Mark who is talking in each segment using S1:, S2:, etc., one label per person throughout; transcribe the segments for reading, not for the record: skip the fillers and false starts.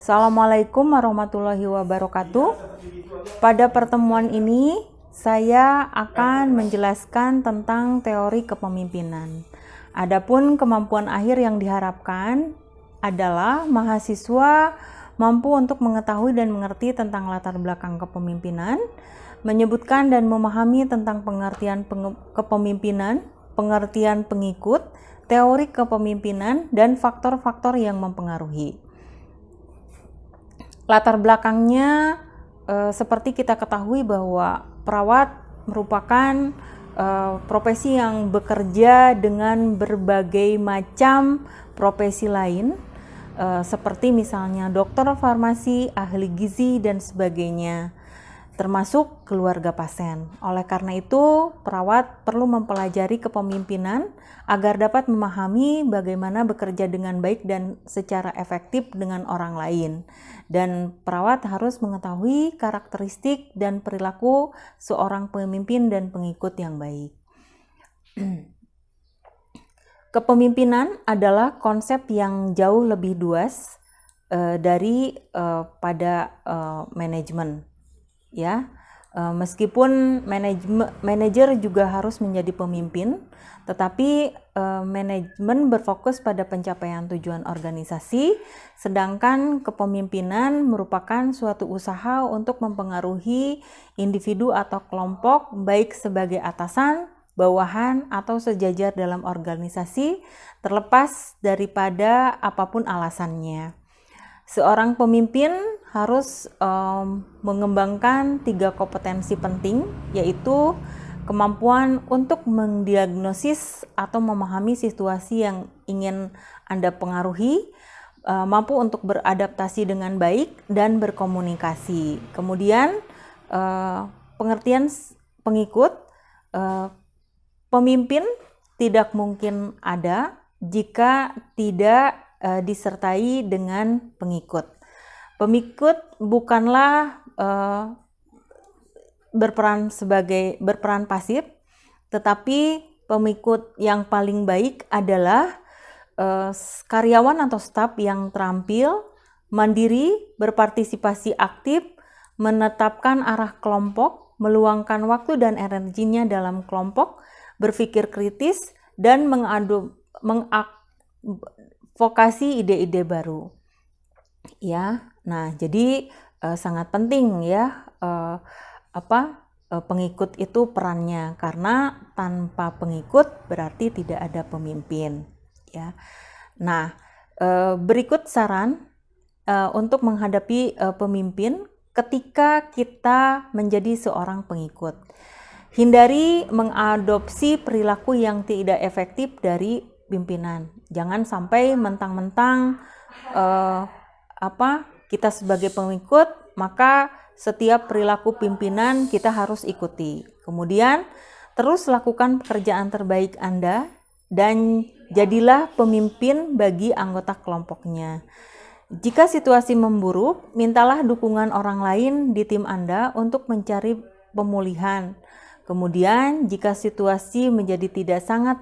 S1: Assalamualaikum warahmatullahi wabarakatuh. Pada pertemuan ini, saya akan menjelaskan tentang teori kepemimpinan. Adapun kemampuan akhir yang diharapkan adalah mahasiswa mampu untuk mengetahui dan mengerti tentang latar belakang kepemimpinan, menyebutkan dan memahami tentang pengertian kepemimpinan, pengertian pengikut, teori kepemimpinan, dan faktor-faktor yang mempengaruhi. Latar belakangnya seperti kita ketahui bahwa perawat merupakan profesi yang bekerja dengan berbagai macam profesi lain, seperti misalnya dokter farmasi, ahli gizi, dan sebagainya, termasuk keluarga pasien. Oleh karena itu, perawat perlu mempelajari kepemimpinan agar dapat memahami bagaimana bekerja dengan baik dan secara efektif dengan orang lain. Dan perawat harus mengetahui karakteristik dan perilaku seorang pemimpin dan pengikut yang baik. Kepemimpinan adalah konsep yang jauh lebih luas dari pada manajemen. Ya, meskipun manajer juga harus menjadi pemimpin, tetapi manajemen berfokus pada pencapaian tujuan organisasi, sedangkan kepemimpinan merupakan suatu usaha untuk mempengaruhi individu atau kelompok, baik sebagai atasan, bawahan, atau sejajar dalam organisasi, terlepas daripada apapun alasannya. Seorang pemimpin harus mengembangkan 3 kompetensi penting, yaitu kemampuan untuk mendiagnosis atau memahami situasi yang ingin Anda pengaruhi, mampu untuk beradaptasi dengan baik dan berkomunikasi. Kemudian pengertian pengikut, pemimpin tidak mungkin ada jika tidak disertai dengan pengikut. Pengikut bukanlah berperan pasif, tetapi pengikut yang paling baik adalah karyawan atau staf yang terampil, mandiri, berpartisipasi aktif, menetapkan arah kelompok, meluangkan waktu dan energinya dalam kelompok, berpikir kritis, dan vokasi ide-ide baru. Ya, nah jadi sangat penting ya pengikut itu perannya, karena tanpa pengikut berarti tidak ada pemimpin. Ya, nah berikut saran untuk menghadapi pemimpin ketika kita menjadi seorang pengikut. Hindari mengadopsi perilaku yang tidak efektif dari pimpinan. Jangan sampai mentang-mentang kita sebagai pengikut, maka setiap perilaku pimpinan kita harus ikuti. Kemudian terus lakukan pekerjaan terbaik Anda dan jadilah pemimpin bagi anggota kelompoknya. Jika situasi memburuk, mintalah dukungan orang lain di tim Anda untuk mencari pemulihan. Kemudian jika situasi menjadi tidak sangat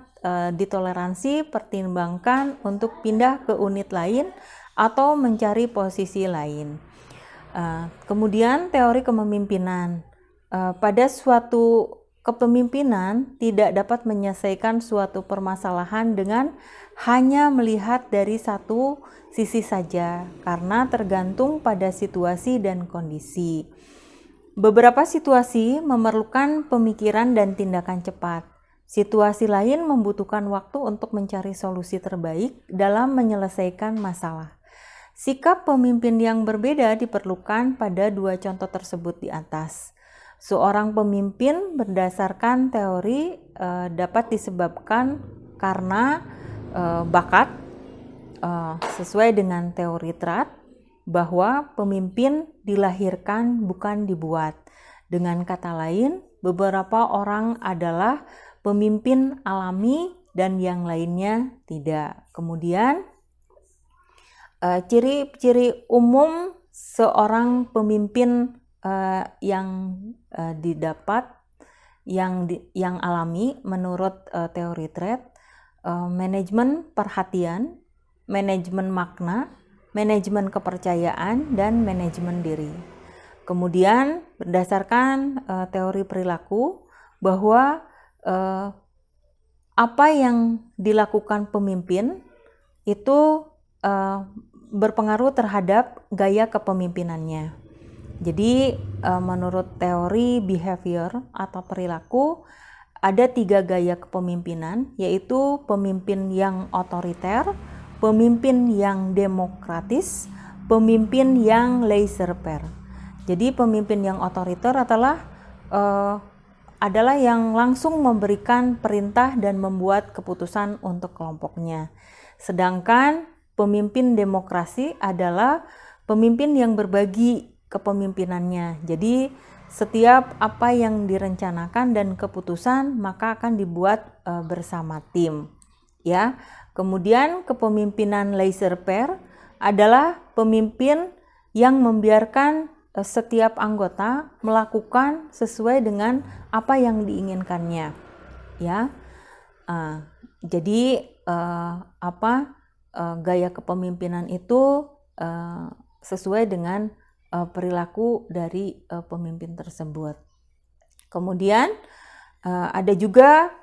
S1: ditoleransi, pertimbangkan untuk pindah ke unit lain atau mencari posisi lain. Kemudian teori kepemimpinan. Pada suatu kepemimpinan tidak dapat menyelesaikan suatu permasalahan dengan hanya melihat dari satu sisi saja, karena tergantung pada situasi dan kondisi. Beberapa situasi memerlukan pemikiran dan tindakan cepat. Situasi lain membutuhkan waktu untuk mencari solusi terbaik dalam menyelesaikan masalah. Sikap pemimpin yang berbeda diperlukan pada 2 contoh tersebut di atas. Seorang pemimpin berdasarkan teori dapat disebabkan karena bakat, sesuai dengan teori Tratt, bahwa pemimpin dilahirkan bukan dibuat. Dengan kata lain, beberapa orang adalah pemimpin alami dan yang lainnya tidak. Kemudian ciri-ciri umum seorang pemimpin yang didapat yang alami menurut teori Tratt, manajemen perhatian, manajemen makna, manajemen kepercayaan, dan manajemen diri. Kemudian berdasarkan teori perilaku bahwa apa yang dilakukan pemimpin itu berpengaruh terhadap gaya kepemimpinannya. Jadi menurut teori behavior atau perilaku ada 3 gaya kepemimpinan, yaitu pemimpin yang otoriter, pemimpin yang demokratis, pemimpin yang laissez-faire. Jadi pemimpin yang otoriter adalah yang langsung memberikan perintah dan membuat keputusan untuk kelompoknya. Sedangkan pemimpin demokrasi adalah pemimpin yang berbagi kepemimpinannya. Jadi setiap apa yang direncanakan dan keputusan maka akan dibuat bersama tim. Ya. Kemudian kepemimpinan laissez-faire adalah pemimpin yang membiarkan setiap anggota melakukan sesuai dengan apa yang diinginkannya. Ya. Jadi gaya kepemimpinan itu sesuai dengan perilaku dari pemimpin tersebut. Kemudian ada juga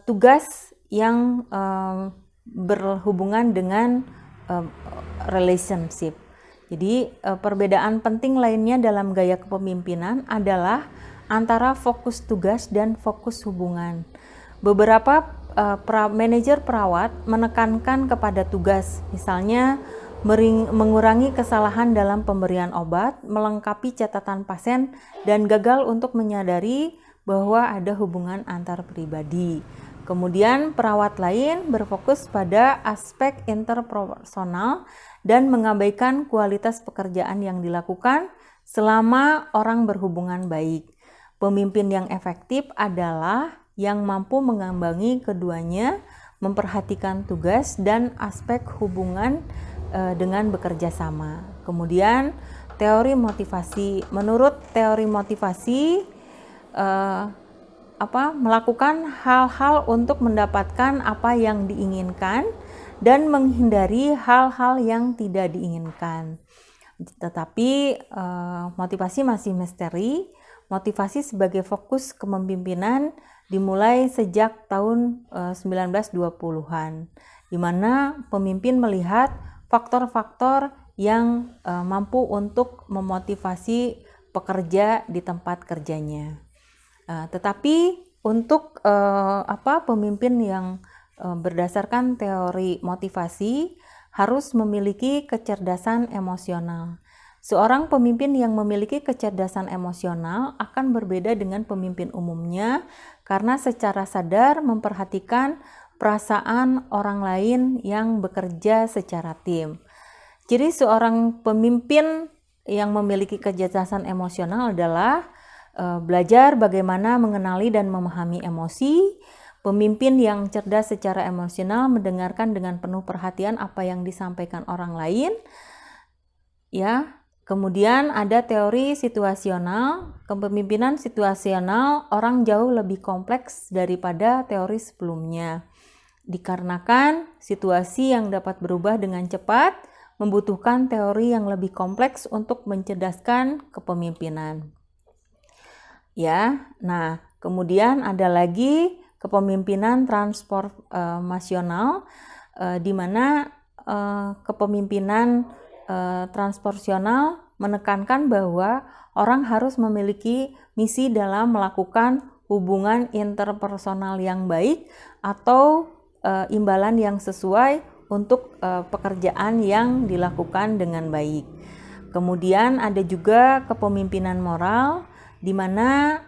S1: tugas yang berhubungan dengan relationship. Jadi perbedaan penting lainnya dalam gaya kepemimpinan adalah antara fokus tugas dan fokus hubungan. Beberapa manajer perawat menekankan kepada tugas, misalnya mengurangi kesalahan dalam pemberian obat, melengkapi catatan pasien, dan gagal untuk menyadari bahwa ada hubungan antar pribadi. Kemudian perawat lain berfokus pada aspek interpersonal dan mengabaikan kualitas pekerjaan yang dilakukan selama orang berhubungan baik. Pemimpin yang efektif adalah yang mampu mengimbangi keduanya, memperhatikan tugas dan aspek hubungan dengan bekerja sama. Kemudian teori motivasi. Menurut teori motivasi, melakukan hal-hal untuk mendapatkan apa yang diinginkan dan menghindari hal-hal yang tidak diinginkan. Tetapi motivasi masih misteri. Motivasi sebagai fokus kepemimpinan dimulai sejak tahun 1920-an, di mana pemimpin melihat faktor-faktor yang mampu untuk memotivasi pekerja di tempat kerjanya. Tetapi untuk pemimpin yang berdasarkan teori motivasi harus memiliki kecerdasan emosional. Seorang pemimpin yang memiliki kecerdasan emosional akan berbeda dengan pemimpin umumnya karena secara sadar memperhatikan perasaan orang lain yang bekerja secara tim. Ciri seorang pemimpin yang memiliki kecerdasan emosional adalah belajar bagaimana mengenali dan memahami emosi. Pemimpin yang cerdas secara emosional mendengarkan dengan penuh perhatian apa yang disampaikan orang lain. Ya. Kemudian ada teori situasional. Kepemimpinan situasional orang jauh lebih kompleks daripada teori sebelumnya. Dikarenakan situasi yang dapat berubah dengan cepat membutuhkan teori yang lebih kompleks untuk mencerdaskan kepemimpinan. Ya, nah kemudian ada lagi kepemimpinan transformasional, di mana kepemimpinan transformasional menekankan bahwa orang harus memiliki misi dalam melakukan hubungan interpersonal yang baik atau imbalan yang sesuai untuk pekerjaan yang dilakukan dengan baik. Kemudian ada juga kepemimpinan moral, di mana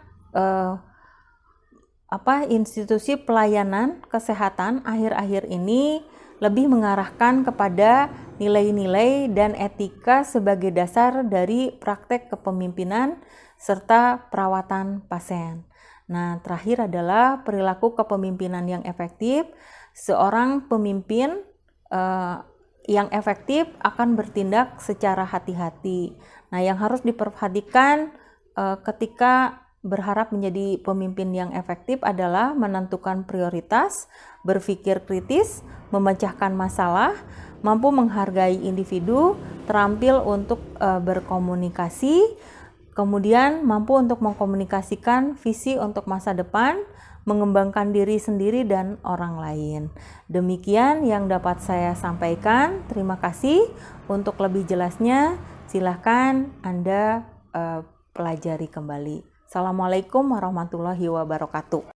S1: institusi pelayanan kesehatan akhir-akhir ini lebih mengarahkan kepada nilai-nilai dan etika sebagai dasar dari praktek kepemimpinan serta perawatan pasien. Nah, terakhir adalah perilaku kepemimpinan yang efektif. Seorang pemimpin yang efektif akan bertindak secara hati-hati. Nah, yang harus diperhatikan ketika berharap menjadi pemimpin yang efektif adalah menentukan prioritas, berpikir kritis, memecahkan masalah, mampu menghargai individu, terampil untuk berkomunikasi, kemudian mampu untuk mengkomunikasikan visi untuk masa depan, mengembangkan diri sendiri dan orang lain. Demikian yang dapat saya sampaikan. Terima kasih. Untuk lebih jelasnya, silahkan Anda pelajari kembali. Assalamualaikum warahmatullahi wabarakatuh.